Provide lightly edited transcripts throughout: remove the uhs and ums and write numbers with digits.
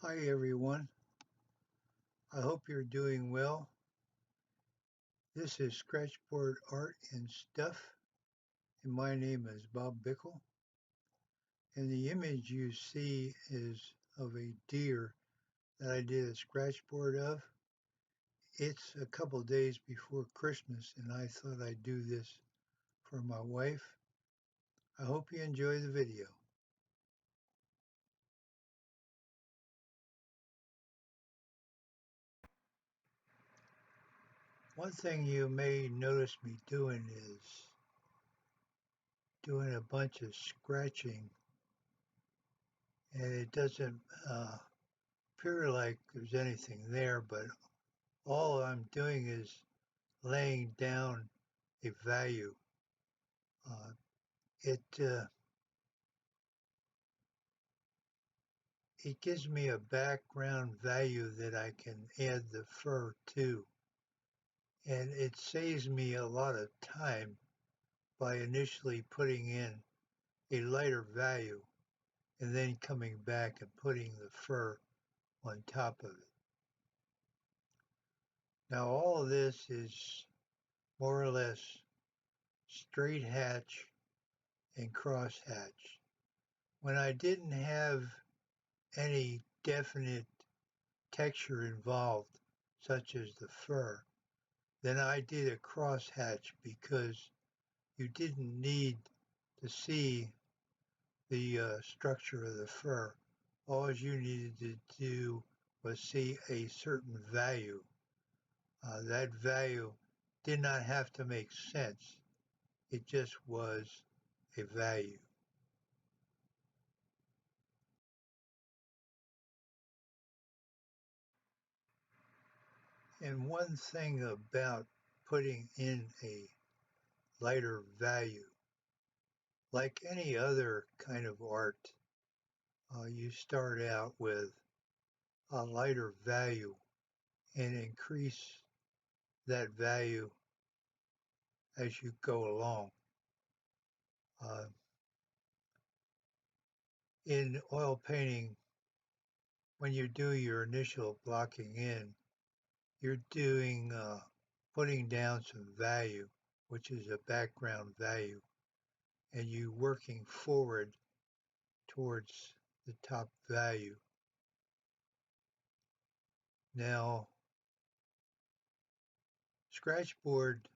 Hi everyone, I hope you're doing well. This is Scratchboard Art and Stuff, and my name is Bob Bickle. And the image you see is of a deer that I did a scratchboard of. It's a couple days before Christmas, and I thought I'd do this for my wife. I hope you enjoy the video. One thing you may notice me doing is doing a bunch of scratching, and it doesn't appear like there's anything there, but all I'm doing is laying down a value. Uh, it it gives me a background value that I can add the fur to, and it saves me a lot of time by initially putting in a lighter value and then coming back and putting the fur on top of it. Now all of this is more or less straight hatch and cross hatch. When I didn't have any definite texture involved, such as the fur, then I did a cross hatch because you didn't need to see the structure of the fur. All you needed to do was see a certain value. That value did not have to make sense. It just was a value. And one thing about putting in a lighter value, like any other kind of art, you start out with a lighter value and increase that value as you go along. Uh, in oil painting, when you do your initial blocking in, you're doing putting down some value, which is a background value, and you working forward towards the top value. Now, Scratchboard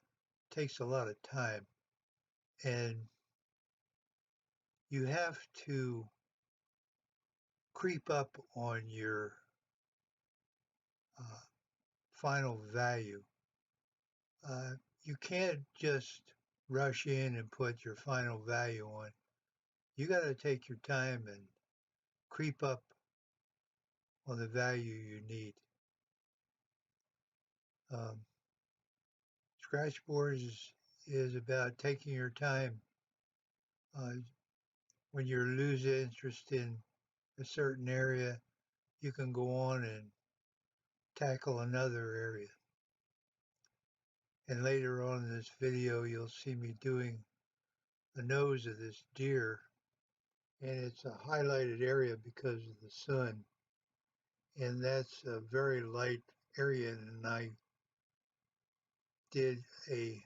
takes a lot of time, and you have to creep up on your uh, final value. You can't just rush in and put your final value on. You got to take your time and creep up on the value you need. Um, Scratchboard is about taking your time. Uh, when you lose interest in a certain area, you can go on and tackle another area. And later on in this video, you'll see me doing the nose of this deer, and it's a highlighted area because of the sun. And that's a very light area, and I did a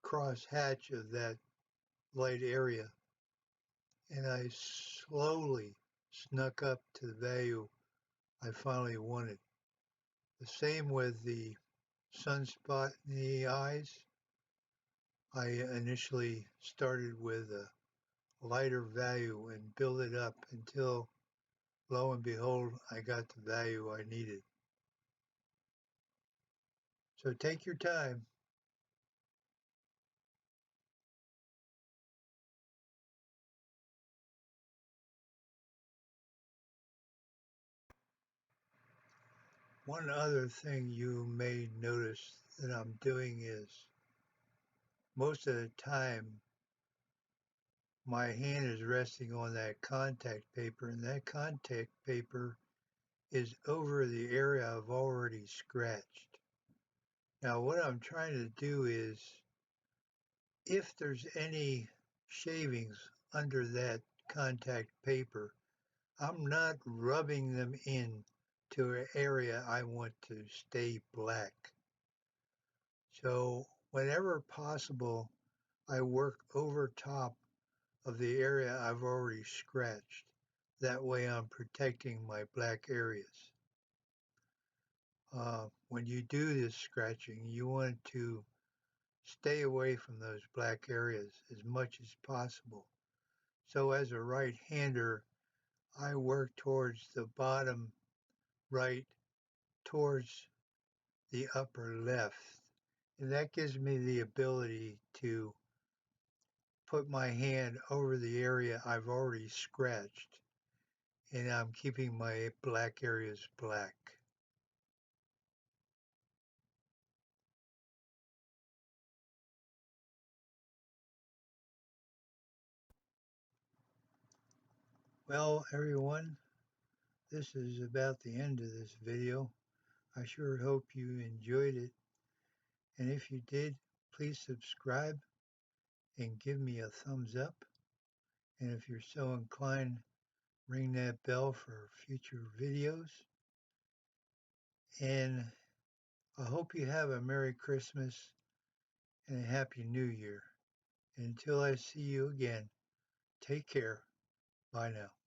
cross hatch of that light area, and I slowly snuck up to the value I finally wanted. The same with the sunspot in the eyes. I initially started with a lighter value and built it up until, lo and behold, I got the value I needed. So take your time. One other thing you may notice that I'm doing is most of the time my hand is resting on that contact paper, and that contact paper is over the area I've already scratched. Now what I'm trying to do is, if there's any shavings under that contact paper, I'm not rubbing them in to an area I want to stay black. So whenever possible, I work over top of the area I've already scratched. That way I'm protecting my black areas. When you do this scratching, you want to stay away from those black areas as much as possible. So as a right-hander, I work towards the bottom right, towards the upper left. And that gives me the ability to put my hand over the area I've already scratched, and I'm keeping my black areas black. Well, everyone, this is about the end of this video. I sure hope you enjoyed it. And if you did, please subscribe and give me a thumbs up. And if you're so inclined, ring that bell for future videos. And I hope you have a Merry Christmas and a Happy New Year. And until I see you again, take care. Bye now.